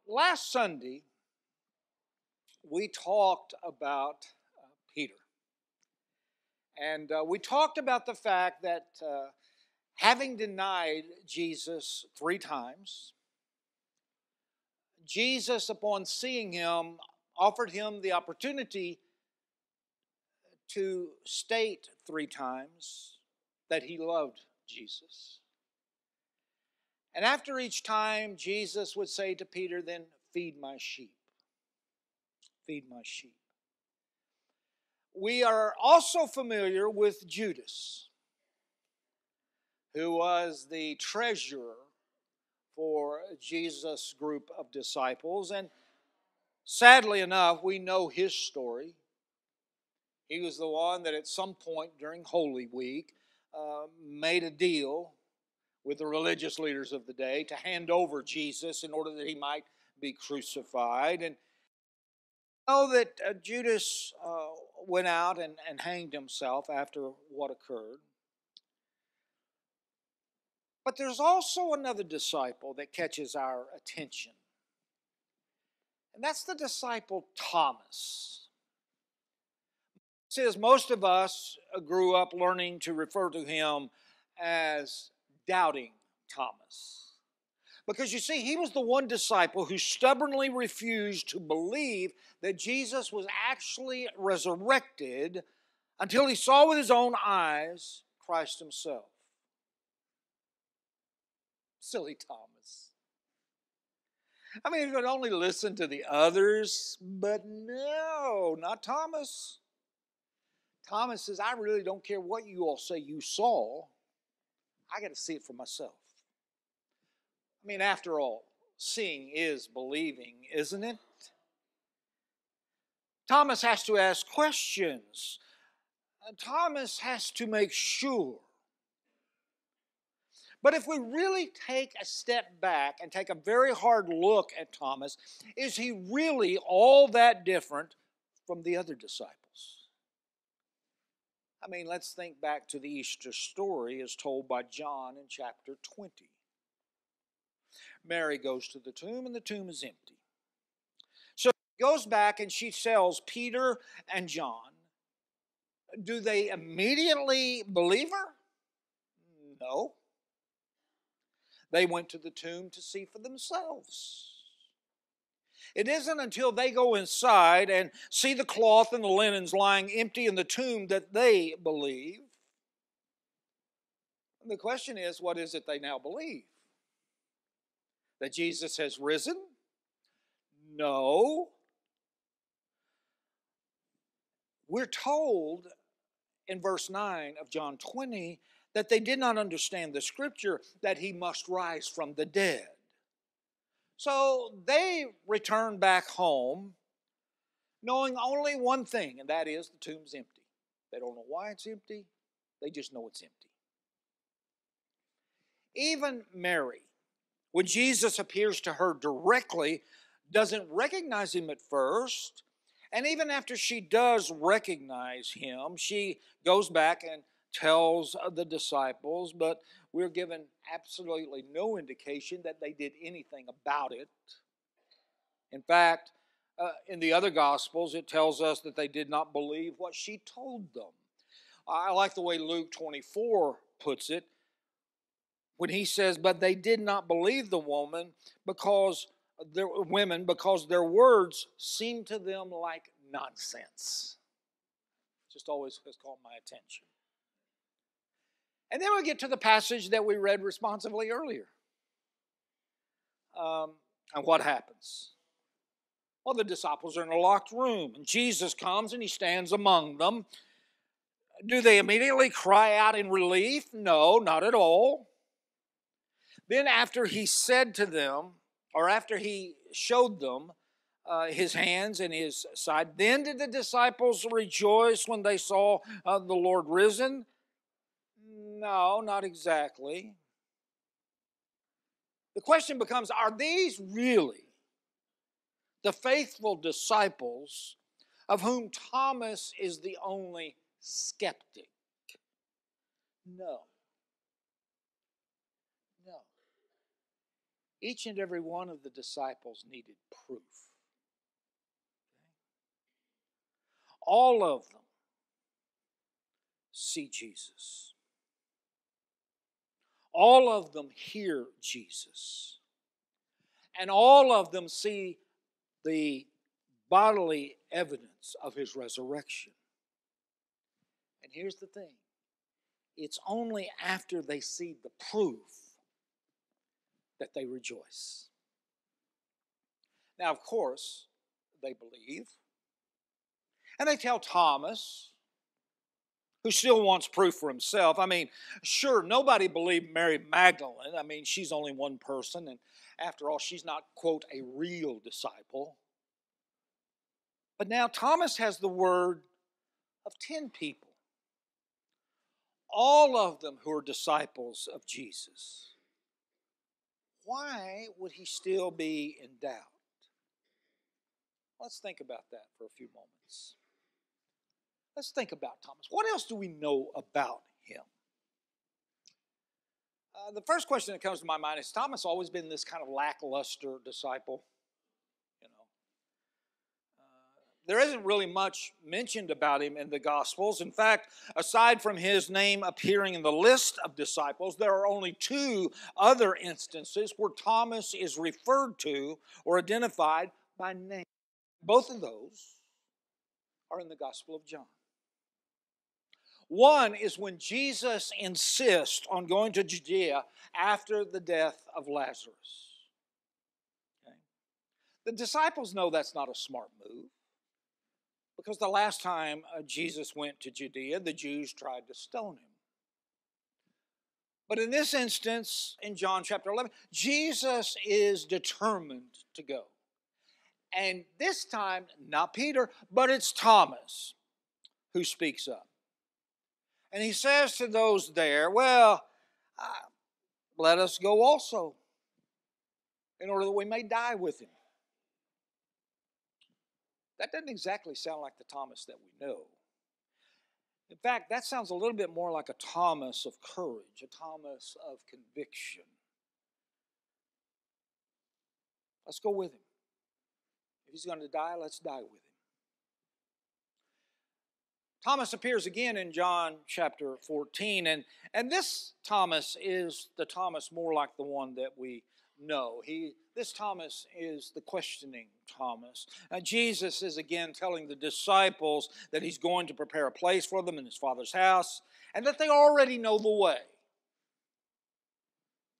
Last Sunday, we talked about Peter. And we talked about the fact that having denied Jesus 3 times, Jesus, upon seeing him, offered him the opportunity to state 3 times that he loved Jesus. And after each time, Jesus would say to Peter, then feed my sheep. Feed my sheep. We are also familiar with Judas, who was the treasurer for Jesus' group of disciples. And sadly enough, we know his story. He was the one that at some point during Holy Week made a deal with the religious leaders of the day to hand over Jesus in order that he might be crucified. And know that Judas went out and hanged himself after what occurred. But there's also another disciple that catches our attention. And that's the disciple Thomas. It says most of us grew up learning to refer to him as Doubting Thomas. Because you see, he was the one disciple who stubbornly refused to believe that Jesus was actually resurrected until he saw with his own eyes Christ himself. Silly Thomas. I mean, he could only listen to the others, but no, not Thomas. Thomas says, I really don't care what you all say you saw. I got to see it for myself. I mean, after all, seeing is believing, isn't it? Thomas has to ask questions. Thomas has to make sure. But if we really take a step back and take a very hard look at Thomas, is he really all that different from the other disciples? I mean, let's think back to the Easter story as told by John in chapter 20. Mary goes to the tomb and the tomb is empty. So she goes back and she tells Peter and John. Do they immediately believe her? No. They went to the tomb to see for themselves. It isn't until they go inside and see the cloth and the linens lying empty in the tomb that they believe. And the question is, what is it they now believe? That Jesus has risen? No. We're told in verse 9 of John 20 that they did not understand the scripture that he must rise from the dead. So they return back home knowing only one thing, and that is the tomb's empty. They don't know why it's empty. They just know it's empty. Even Mary, when Jesus appears to her directly, doesn't recognize him at first. And even after she does recognize him, she goes back and tells the disciples, but we're given absolutely no indication that they did anything about it. In fact, in the other Gospels, it tells us that they did not believe what she told them. I like the way Luke 24 puts it, when he says, but they did not believe the because their words seemed to them like nonsense. Just always has caught my attention. And then we get to the passage that we read responsively earlier. And what happens? Well, the disciples are in a locked room, and Jesus comes and he stands among them. Do they immediately cry out in relief? No, not at all. Then after he said to them, or after he showed them his hands and his side, then did the disciples rejoice when they saw the Lord risen? No, not exactly. The question becomes, are these really the faithful disciples of whom Thomas is the only skeptic? No. Each and every one of the disciples needed proof. All of them see Jesus. All of them hear Jesus. And all of them see the bodily evidence of his resurrection. And here's the thing. It's only after they see the proof that they rejoice. Now, of course, they believe. And they tell Thomas, who still wants proof for himself. I mean, sure, nobody believed Mary Magdalene. I mean, she's only one person, and after all, she's not, quote, a real disciple. But now Thomas has the word of 10 people, all of them who are disciples of Jesus. Why would he still be in doubt? Let's think about that for a few moments. Let's think about Thomas. What else do we know about him? The first question that comes to my mind is, Thomas always been this kind of lackluster disciple? You know, there isn't really much mentioned about him in the Gospels. In fact, aside from his name appearing in the list of disciples, there are only 2 other instances where Thomas is referred to or identified by name. Both of those are in the Gospel of John. One is when Jesus insists on going to Judea after the death of Lazarus. Okay. The disciples know that's not a smart move, because the last time Jesus went to Judea, the Jews tried to stone him. But in this instance, in John chapter 11, Jesus is determined to go. And this time, not Peter, but it's Thomas who speaks up. And he says to those there, well, let us go also, in order that we may die with him. That doesn't exactly sound like the Thomas that we know. In fact, that sounds a little bit more like a Thomas of courage, a Thomas of conviction. Let's go with him. If he's going to die, let's die with him. Thomas appears again in John chapter 14, and this Thomas is the Thomas more like the one that we know. This Thomas is the questioning Thomas. Jesus is again telling the disciples that he's going to prepare a place for them in his Father's house, and that they already know the way.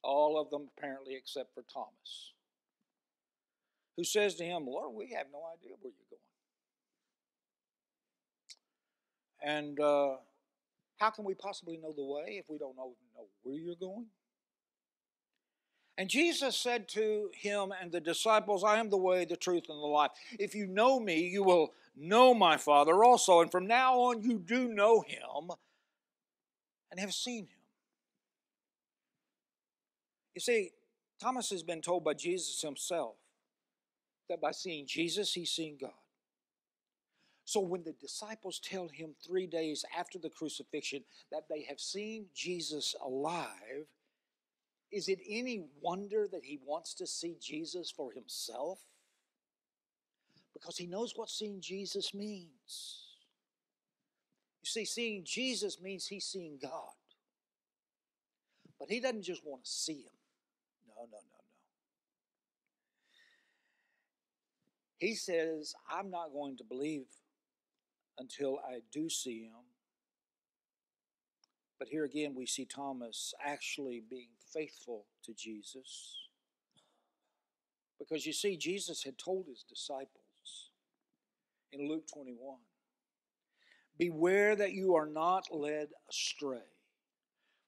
All of them apparently except for Thomas, who says to him, Lord, we have no idea where you're going. And how can we possibly know the way if we don't know where you're going? And Jesus said to him and the disciples, I am the way, the truth, and the life. If you know me, you will know my Father also. And from now on, you do know him and have seen him. You see, Thomas has been told by Jesus himself that by seeing Jesus, he's seen God. So when the disciples tell him 3 days after the crucifixion that they have seen Jesus alive, is it any wonder that he wants to see Jesus for himself? Because he knows what seeing Jesus means. You see, seeing Jesus means he's seeing God. But he doesn't just want to see him. No. He says, I'm not going to believe until I do see him. But here again we see Thomas actually being faithful to Jesus. Because you see, Jesus had told his disciples in Luke 21, beware that you are not led astray.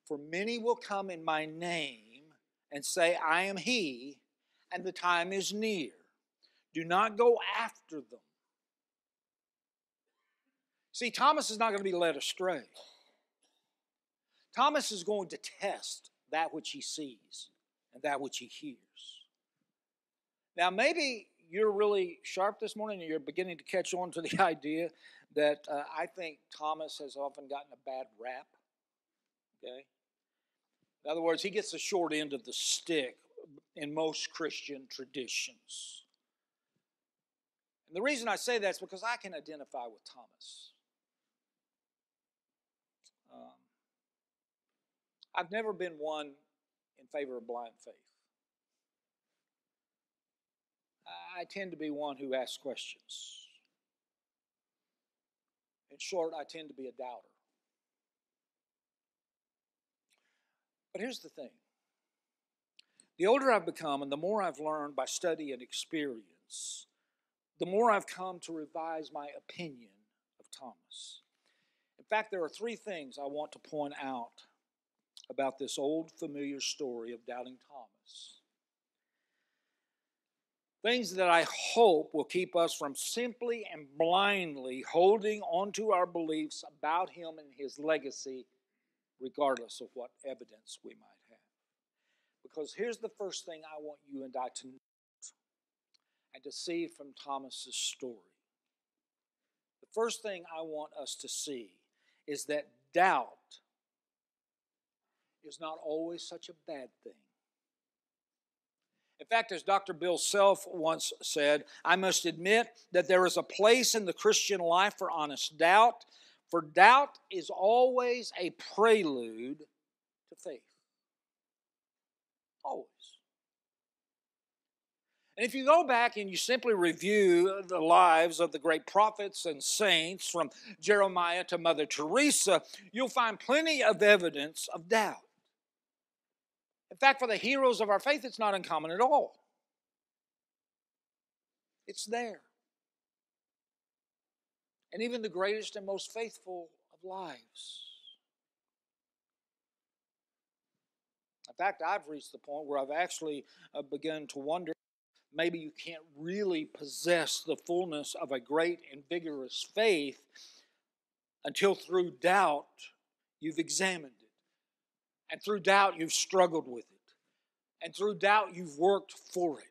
For many will come in my name and say, I am he, and the time is near. Do not go after them. See, Thomas is not going to be led astray. Thomas is going to test that which he sees and that which he hears. Now, maybe you're really sharp this morning and you're beginning to catch on to the idea that I think Thomas has often gotten a bad rap. Okay? In other words, he gets the short end of the stick in most Christian traditions. And the reason I say that is because I can identify with Thomas. I've never been one in favor of blind faith. I tend to be one who asks questions. In short, I tend to be a doubter. But here's the thing. The older I've become and the more I've learned by study and experience, the more I've come to revise my opinion of Thomas. In fact, there are three things I want to point out about this old familiar story of doubting Thomas. Things that I hope will keep us from simply and blindly holding onto our beliefs about him and his legacy, regardless of what evidence we might have. Because here's the first thing I want you and I to note and to see from Thomas's story. The first thing I want us to see is that doubt is not always such a bad thing. In fact, as Dr. Bill Self once said, I must admit that there is a place in the Christian life for honest doubt, for doubt is always a prelude to faith. Always. And if you go back and you simply review the lives of the great prophets and saints from Jeremiah to Mother Teresa, you'll find plenty of evidence of doubt. In fact, for the heroes of our faith, it's not uncommon at all. It's there. And even the greatest and most faithful of lives. In fact, I've reached the point where I've actually begun to wonder, maybe you can't really possess the fullness of a great and vigorous faith until through doubt you've examined it. And through doubt you've struggled with it. And through doubt you've worked for it.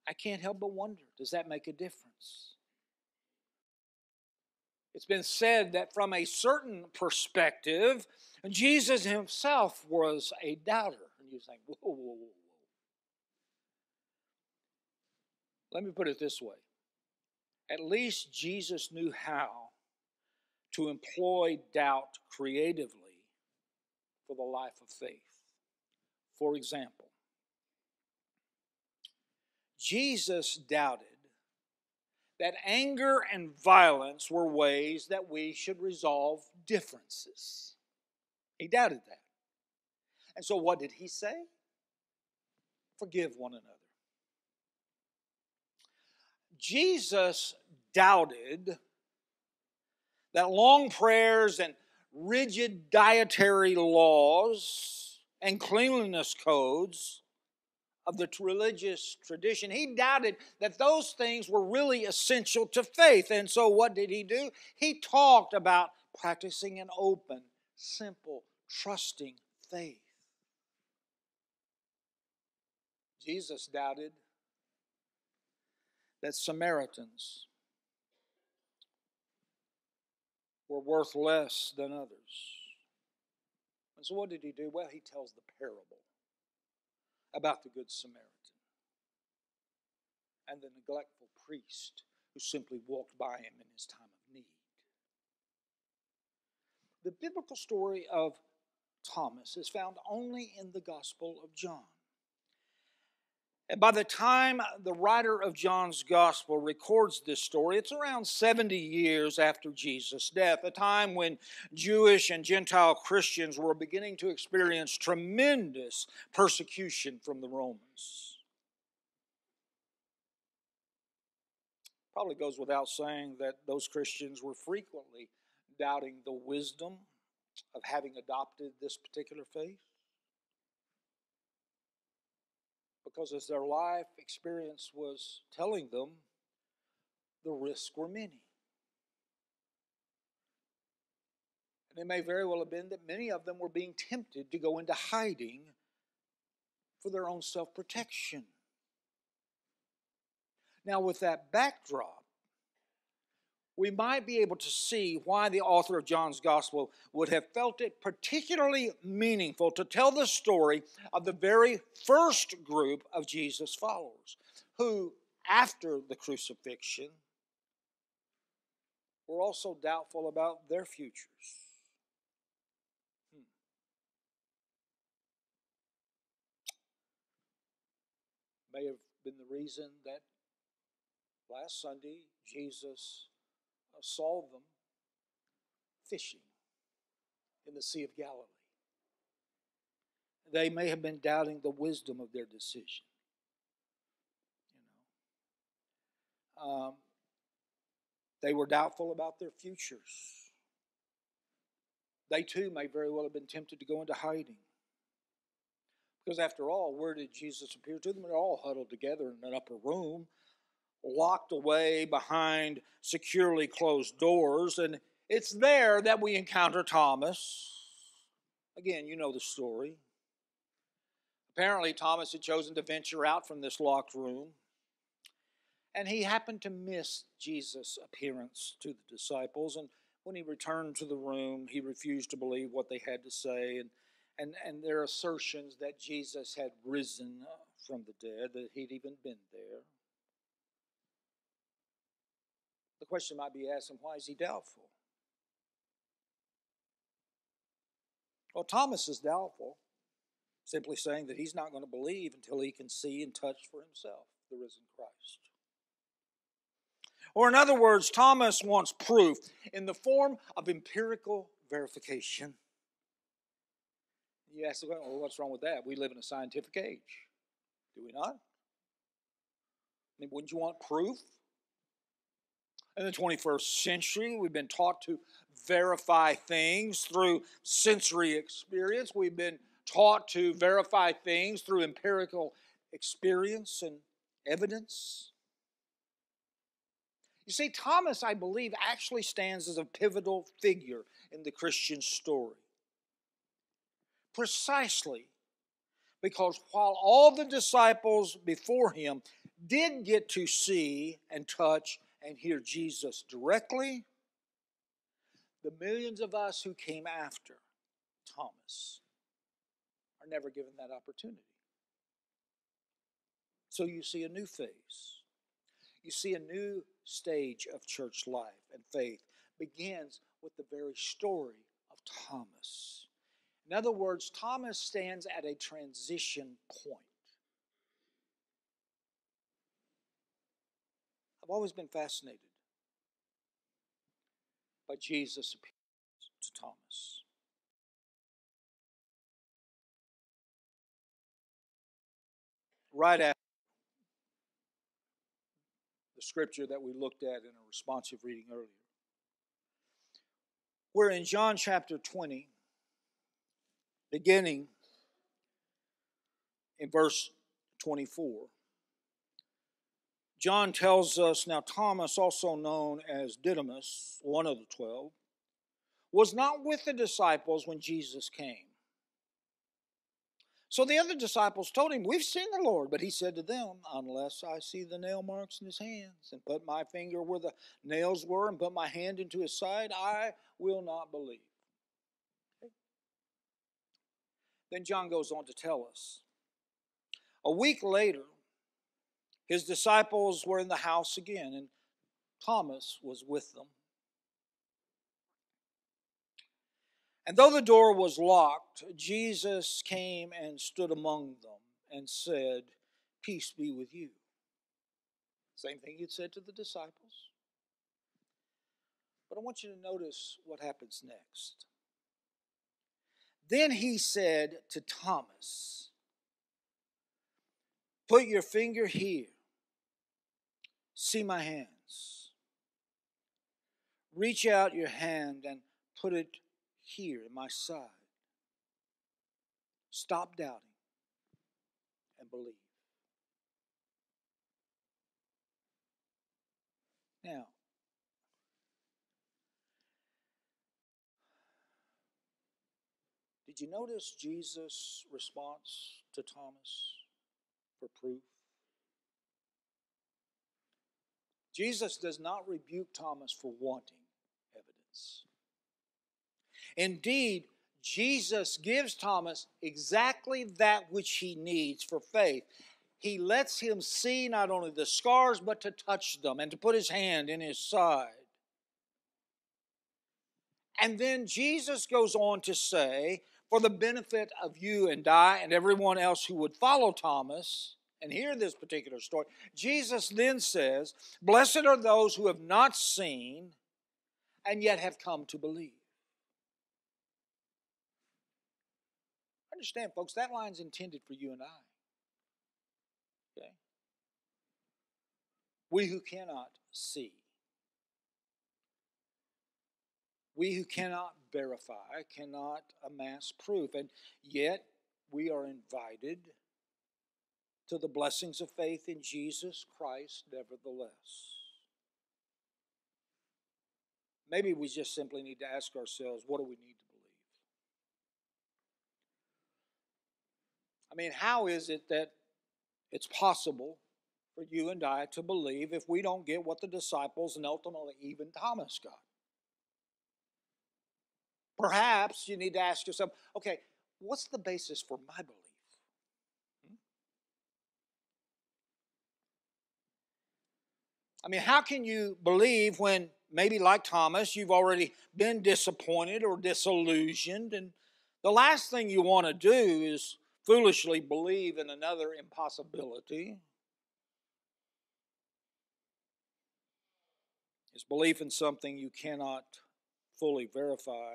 I can't help but wonder, does that make a difference? It's been said that from a certain perspective, Jesus himself was a doubter. And you think, whoa, whoa, whoa, whoa. Let me put it this way. At least Jesus knew how to employ doubt creatively for the life of faith. For example, Jesus doubted that anger and violence were ways that we should resolve differences. He doubted that. And so what did he say? Forgive one another. Jesus doubted that long prayers and rigid dietary laws and cleanliness codes of the religious tradition, he doubted that those things were really essential to faith. And so what did he do? He talked about practicing an open, simple, trusting faith. Jesus doubted that Samaritans were worth less than others. And so what did he do? Well, he tells the parable about the Good Samaritan and the neglectful priest who simply walked by him in his time of need. The biblical story of Thomas is found only in the Gospel of John. And by the time the writer of John's Gospel records this story, it's around 70 years after Jesus' death, a time when Jewish and Gentile Christians were beginning to experience tremendous persecution from the Romans. Probably goes without saying that those Christians were frequently doubting the wisdom of having adopted this particular faith. Because as their life experience was telling them, the risks were many. And it may very well have been that many of them were being tempted to go into hiding for their own self-protection. Now, with that backdrop, we might be able to see why the author of John's Gospel would have felt it particularly meaningful to tell the story of the very first group of Jesus' followers, who, after the crucifixion, were also doubtful about their futures. May have been the reason that last Sunday Jesus saw them fishing in the Sea of Galilee. They may have been doubting the wisdom of their decision. They were doubtful about their futures. They too may very well have been tempted to go into hiding. Because after all, where did Jesus appear to them? They're all huddled together in an upper room, locked away behind securely closed doors. And it's there that we encounter Thomas. Again, you know the story. Apparently, Thomas had chosen to venture out from this locked room. And he happened to miss Jesus' appearance to the disciples. And when he returned to the room, he refused to believe what they had to say and their assertions that Jesus had risen from the dead, that he'd even been there. The question might be asked, why is he doubtful? Well, Thomas is doubtful, simply saying that he's not going to believe until he can see and touch for himself the risen Christ. Or in other words, Thomas wants proof in the form of empirical verification. You ask, well, what's wrong with that? We live in a scientific age. Do we not? I mean, wouldn't you want proof? In the 21st century, we've been taught to verify things through sensory experience. We've been taught to verify things through empirical experience and evidence. You see, Thomas, I believe, actually stands as a pivotal figure in the Christian story. Precisely because while all the disciples before him did get to see and touch and hear Jesus directly, the millions of us who came after Thomas are never given that opportunity. So you see a new phase. You see a new stage of church life and faith begins with the very story of Thomas. In other words, Thomas stands at a transition point. I've always been fascinated by Jesus' appearance to Thomas. Right after the scripture that we looked at in a responsive reading earlier, we're in John chapter 20, beginning in verse 24. John tells us, now Thomas, also known as Didymus, one of the 12, was not with the disciples when Jesus came. So the other disciples told him, we've seen the Lord. But he said to them, unless I see the nail marks in his hands and put my finger where the nails were and put my hand into his side, I will not believe. Then John goes on to tell us, a week later, his disciples were in the house again, and Thomas was with them. And though the door was locked, Jesus came and stood among them and said, peace be with you. Same thing he'd said to the disciples. But I want you to notice what happens next. Then he said to Thomas, put your finger here. See my hands. Reach out your hand and put it here in my side. Stop doubting and believe. Now, did you notice Jesus' response to Thomas for proof? Jesus does not rebuke Thomas for wanting evidence. Indeed, Jesus gives Thomas exactly that which he needs for faith. He lets him see not only the scars, but to touch them and to put his hand in his side. And then Jesus goes on to say, for the benefit of you and I and everyone else who would follow Thomas and hear this particular story, Jesus then says, blessed are those who have not seen and yet have come to believe. Understand, folks, that line's intended for you and I. Okay? We who cannot see. We who cannot verify, cannot amass proof. And yet, we are invited to the blessings of faith in Jesus Christ nevertheless. Maybe we just simply need to ask ourselves, what do we need to believe? I mean, how is it that it's possible for you and I to believe if we don't get what the disciples and ultimately even Thomas got? Perhaps you need to ask yourself, okay, what's the basis for my belief? I mean, how can you believe when maybe like Thomas, you've already been disappointed or disillusioned, and the last thing you want to do is foolishly believe in another impossibility? Is belief in something you cannot fully verify,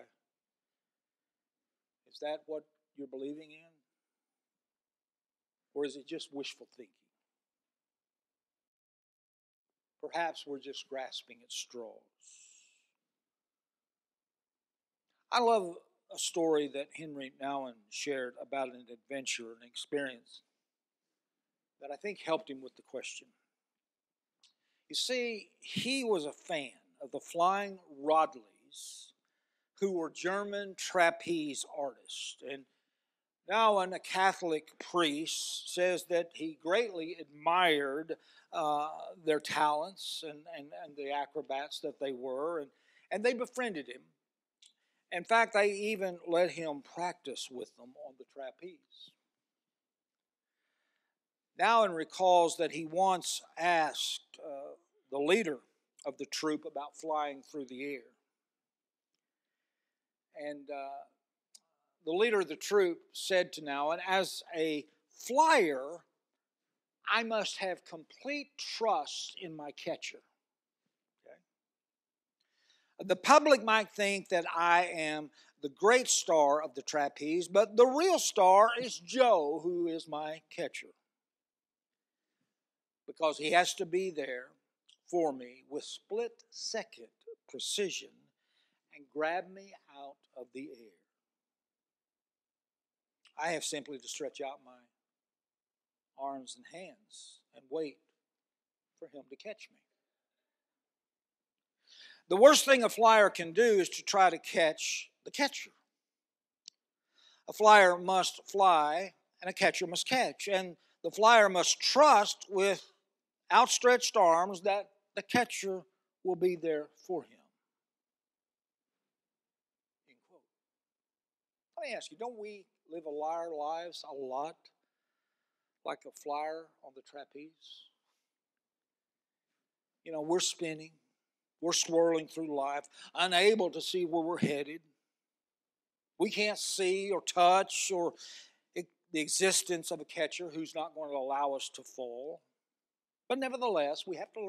is that what you're believing in? Or is it just wishful thinking? Perhaps we're just grasping at straws. I love a story that Henry Nouwen shared about an adventure, an experience that I think helped him with the question. You see, he was a fan of the Flying Rodleys, who were German trapeze artists. And Nouwen, a Catholic priest, says that he greatly admired their talents and the acrobats that they were, and they befriended him. In fact, they even let him practice with them on the trapeze. Nouwen recalls that he once asked the leader of the troop about flying through the air. And the leader of the troop said to Nouwen, as a flyer, I must have complete trust in my catcher. Okay? The public might think that I am the great star of the trapeze, but the real star is Joe, who is my catcher. Because he has to be there for me with split-second precision and grab me out of the air. I have simply to stretch out my arms and hands and wait for him to catch me. The worst thing a flyer can do is to try to catch the catcher. A flyer must fly and a catcher must catch. And the flyer must trust with outstretched arms that the catcher will be there for him. End quote. Let me ask you, don't we live our lives a lot like a flyer on the trapeze? You know, we're spinning, we're swirling through life, unable to see where we're headed. We can't see or touch or the existence of a catcher who's not going to allow us to fall. But nevertheless, we have to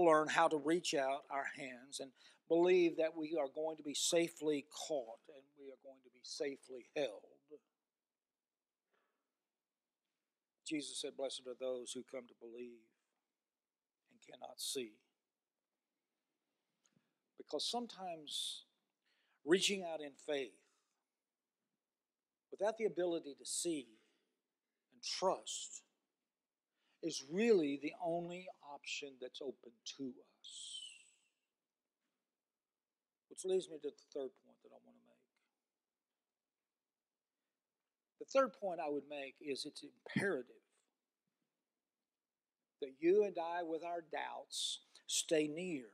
learn how to reach out our hands and believe that we are going to be safely caught and we are going to be safely held. Jesus said, blessed are those who come to believe and cannot see. Because sometimes reaching out in faith without the ability to see and trust is really the only option that's open to us. Which leads me to the third point that I want to make. The third point I would make is it's imperative that you and I, with our doubts, stay near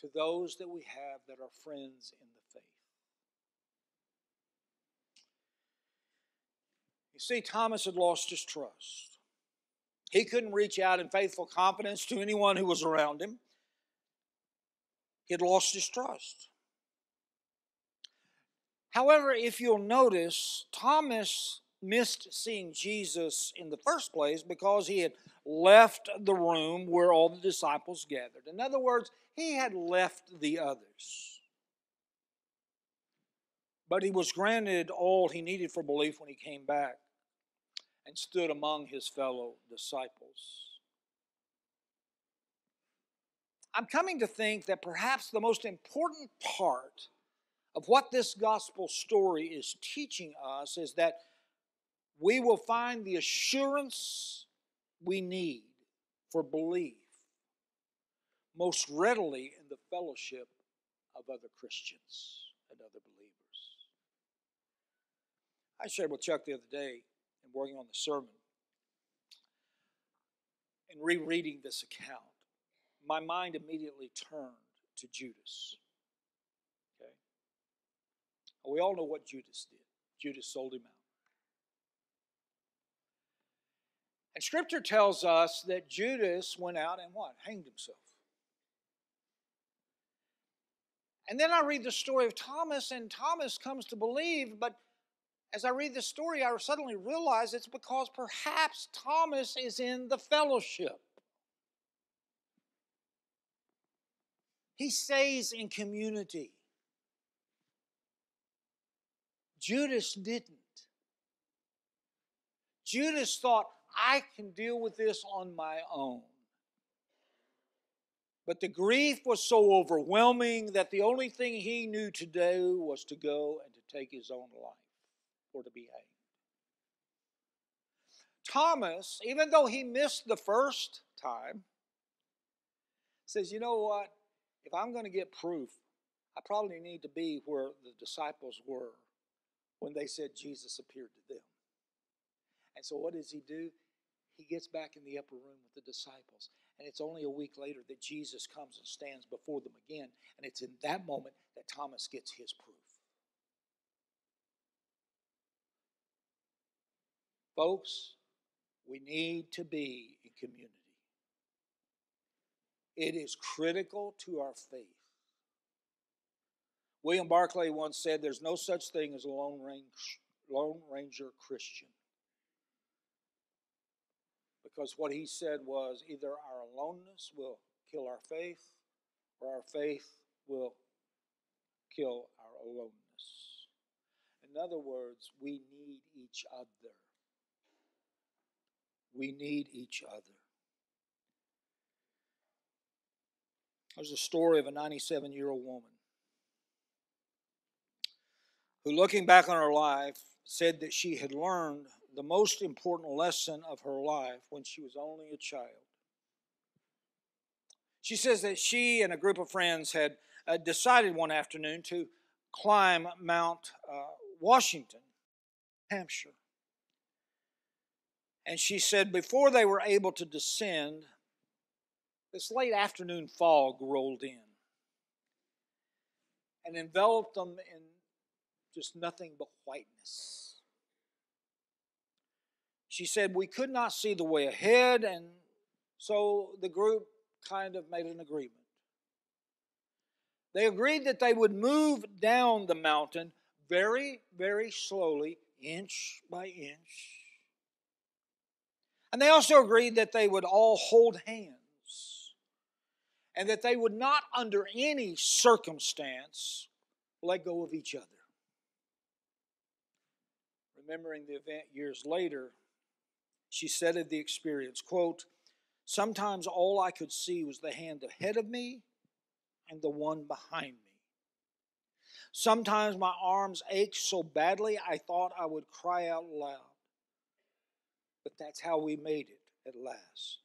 to those that we have that are friends in the faith. You see, Thomas had lost his trust. He couldn't reach out in faithful confidence to anyone who was around him. He had lost his trust. However, if you'll notice, Thomas missed seeing Jesus in the first place because he had left the room where all the disciples gathered. In other words, he had left the others. But he was granted all he needed for belief when he came back and stood among his fellow disciples. I'm coming to think that perhaps the most important part of what this gospel story is teaching us is that we will find the assurance we need for belief most readily in the fellowship of other Christians and other believers. I shared with Chuck the other day in working on the sermon and rereading this account, my mind immediately turned to Judas. Okay? We all know what Judas did. Judas sold him out. And Scripture tells us that Judas went out and what? Hanged himself. And then I read the story of Thomas, and Thomas comes to believe, but as I read the story, I suddenly realize it's because perhaps Thomas is in the fellowship. He stays in community. Judas didn't. Judas thought, I can deal with this on my own. But the grief was so overwhelming that the only thing he knew to do was to go and to take his own life or to be hanged. Thomas, even though he missed the first time, says, you know what? If I'm going to get proof, I probably need to be where the disciples were when they said Jesus appeared to them. And so what does he do? He gets back in the upper room with the disciples. And it's only a week later that Jesus comes and stands before them again. And it's in that moment that Thomas gets his proof. Folks, we need to be in community. It is critical to our faith. William Barclay once said, there's no such thing as a Lone Ranger Christian. Because what he said was either our aloneness will kill our faith or our faith will kill our aloneness. In other words, we need each other. We need each other. There's a story of a 97-year-old woman who, looking back on her life, said that she had learned the most important lesson of her life when she was only a child. She says that she and a group of friends had decided one afternoon to climb Mount Washington, Hampshire. And she said before they were able to descend, this late afternoon fog rolled in and enveloped them in just nothing but whiteness. She said, we could not see the way ahead, and so the group kind of made an agreement. They agreed that they would move down the mountain very, very slowly, inch by inch. And they also agreed that they would all hold hands and that they would not, under any circumstance, let go of each other. Remembering the event years later, she said of the experience, quote, sometimes all I could see was the hand ahead of me and the one behind me. Sometimes my arms ached so badly I thought I would cry out loud. But that's how we made it at last.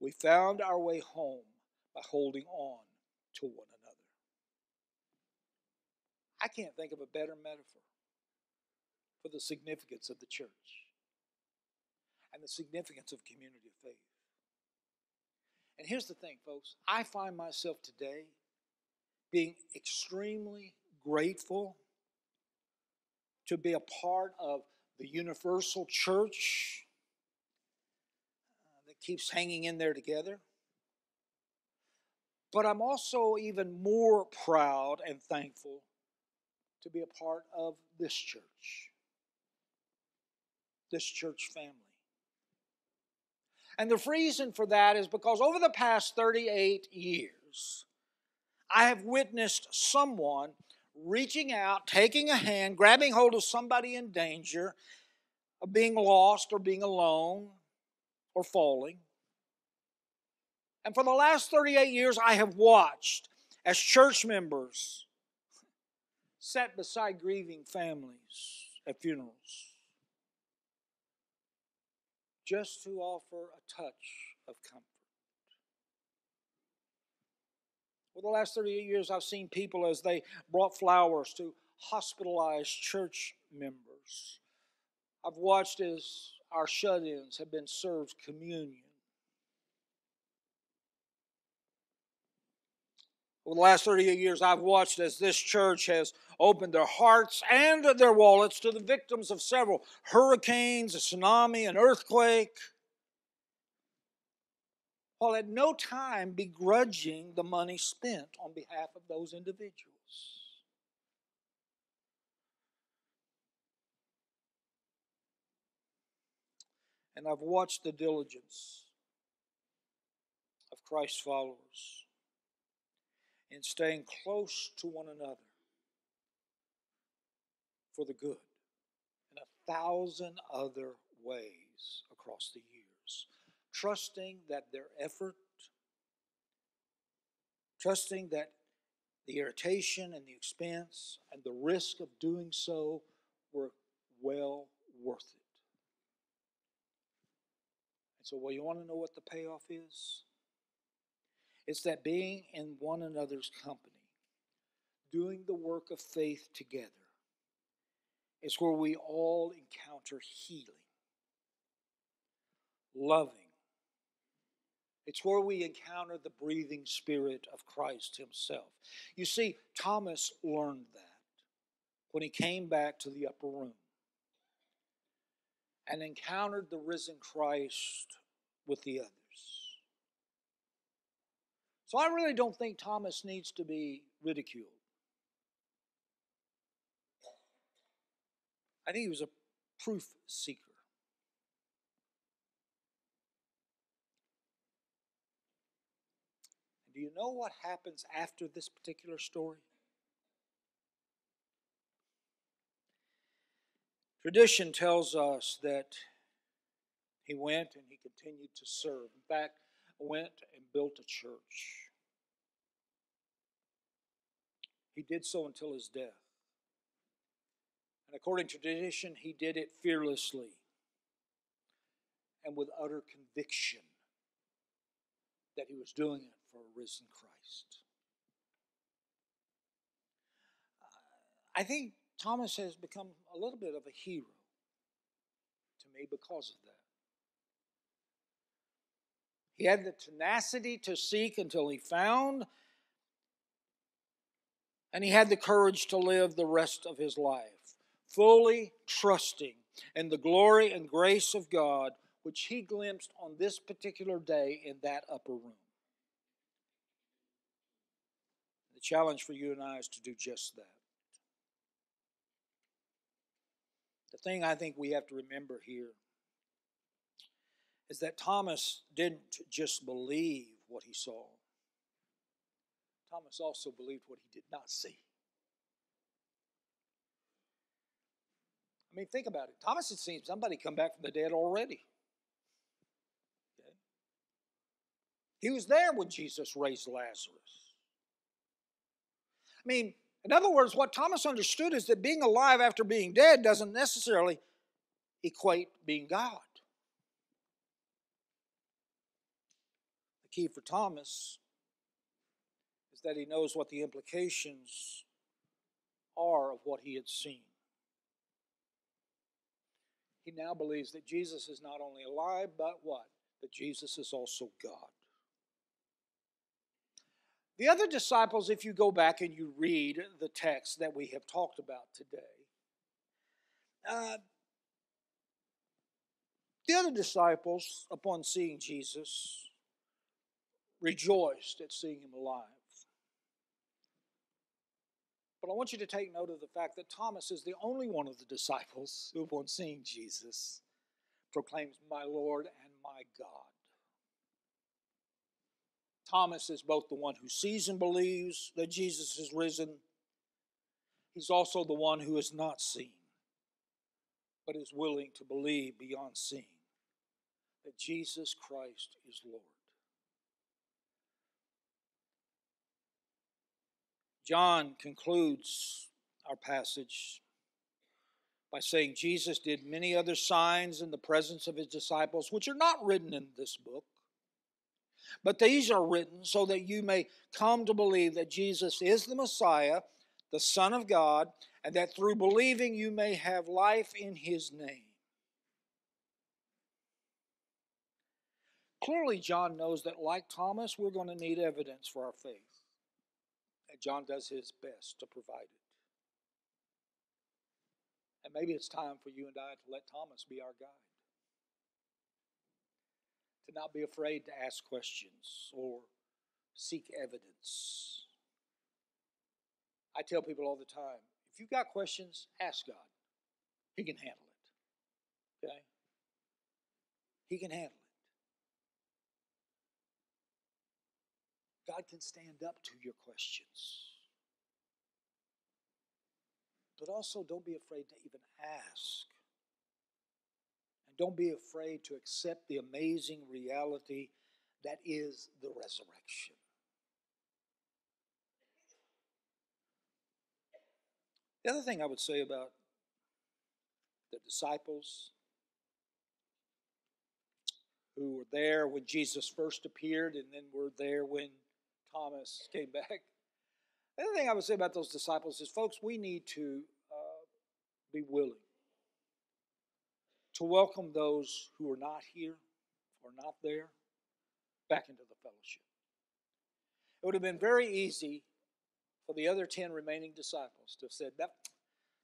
We found our way home by holding on to one another. I can't think of a better metaphor for the significance of the church. And and the significance of community of faith. And here's the thing, folks. I find myself today being extremely grateful to be a part of the universal church that keeps hanging in there together. But I'm also even more proud and thankful to be a part of this church family. And the reason for that is because over the past 38 years, I have witnessed someone reaching out, taking a hand, grabbing hold of somebody in danger of being lost or being alone or falling. And for the last 38 years, I have watched as church members sat beside grieving families at funerals just to offer a touch of comfort. For the last 38 years, I've seen people as they brought flowers to hospitalized church members. I've watched as our shut-ins have been served communion. Over the last 38 years, I've watched as this church has opened their hearts and their wallets to the victims of several hurricanes, a tsunami, an earthquake, while at no time begrudging the money spent on behalf of those individuals. And I've watched the diligence of Christ's followers in staying close to one another for the good in 1,000 other ways across the years, trusting that their effort, trusting that the irritation and the expense and the risk of doing so were well worth it. And so, you want to know what the payoff is? It's that being in one another's company, doing the work of faith together, is where we all encounter healing, loving. It's where we encounter the breathing Spirit of Christ Himself. You see, Thomas learned that when he came back to the upper room and encountered the risen Christ with the others. So I really don't think Thomas needs to be ridiculed. I think he was a proof seeker. Do you know what happens after this particular story? Tradition tells us that he went and he continued to serve. In fact, went and built a church. He did so until his death. And according to tradition, he did it fearlessly and with utter conviction that he was doing it for a risen Christ. I think Thomas has become a little bit of a hero to me because of that. He had the tenacity to seek until he found, and he had the courage to live the rest of his life, fully trusting in the glory and grace of God, which he glimpsed on this particular day in that upper room. The challenge for you and I is to do just that. The thing I think we have to remember here is that Thomas didn't just believe what he saw. Thomas also believed what he did not see. I mean, think about it. Thomas had seen somebody come back from the dead already. Okay? He was there when Jesus raised Lazarus. I mean, in other words, what Thomas understood is that being alive after being dead doesn't necessarily equate being God. The key for Thomas is that he knows what the implications are of what he had seen. He now believes that Jesus is not only alive, but what? That Jesus is also God. The other disciples, if you go back and you read the text that we have talked about today, the other disciples, upon seeing Jesus, rejoiced at seeing him alive. But I want you to take note of the fact that Thomas is the only one of the disciples who, upon seeing Jesus, proclaims, "My Lord and my God." Thomas is both the one who sees and believes that Jesus is risen. He's also the one who has not seen, but is willing to believe beyond seeing that Jesus Christ is Lord. John concludes our passage by saying Jesus did many other signs in the presence of his disciples, which are not written in this book. But these are written so that you may come to believe that Jesus is the Messiah, the Son of God, and that through believing you may have life in his name. Clearly, John knows that, like Thomas, we're going to need evidence for our faith. And John does his best to provide it. And maybe it's time for you and I to let Thomas be our guide. To not be afraid to ask questions or seek evidence. I tell people all the time, if you've got questions, ask God. He can handle it. Okay? He can handle it. God can stand up to your questions. But also don't be afraid to even ask. And don't be afraid to accept the amazing reality that is the resurrection. The other thing I would say about the disciples who were there when Jesus first appeared and then were there when Thomas came back. The other thing I would say about those disciples is, folks, we need to be willing to welcome those who are not here or not there back into the fellowship. It would have been very easy for the other 10 remaining disciples to have said,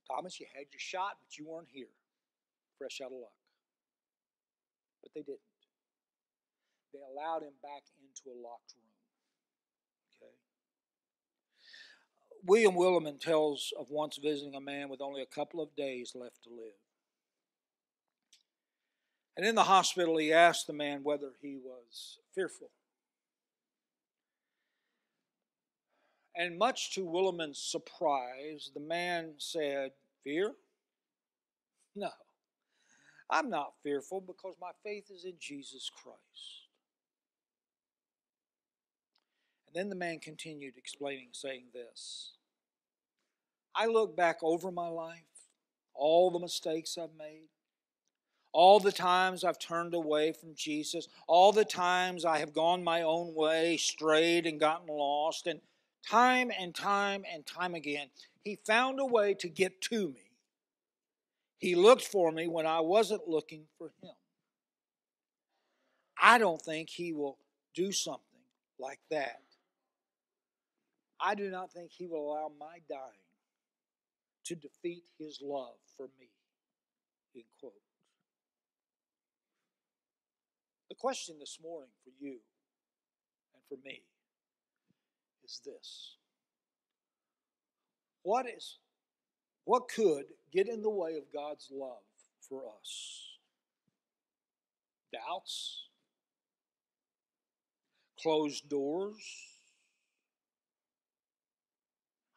Thomas, you had your shot, but you weren't here. Fresh out of luck. But they didn't. They allowed him back into a locked room. Okay? William Willimon tells of once visiting a man with only a couple of days left to live. And in the hospital, he asked the man whether he was fearful. And much to Willimon's surprise, the man said, "Fear? No, I'm not fearful because my faith is in Jesus Christ." And then the man continued explaining, saying this, "I look back over my life, all the mistakes I've made, all the times I've turned away from Jesus, all the times I have gone my own way, strayed and gotten lost, and time again, he found a way to get to me. He looked for me when I wasn't looking for him. I don't think he will do something like that. I do not think he will allow my dying to defeat his love for me." End quote. The question this morning for you and for me is this. What could get in the way of God's love for us? Doubts? Closed doors?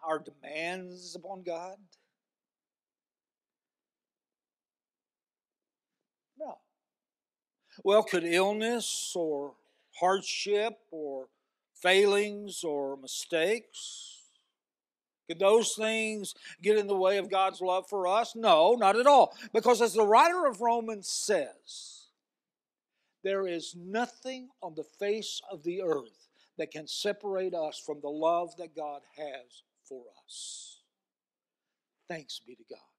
Our demands upon God? No. Well, could illness or hardship or failings or mistakes, could those things get in the way of God's love for us? No, not at all. Because as the writer of Romans says, there is nothing on the face of the earth that can separate us from the love that God has for us. Thanks be to God.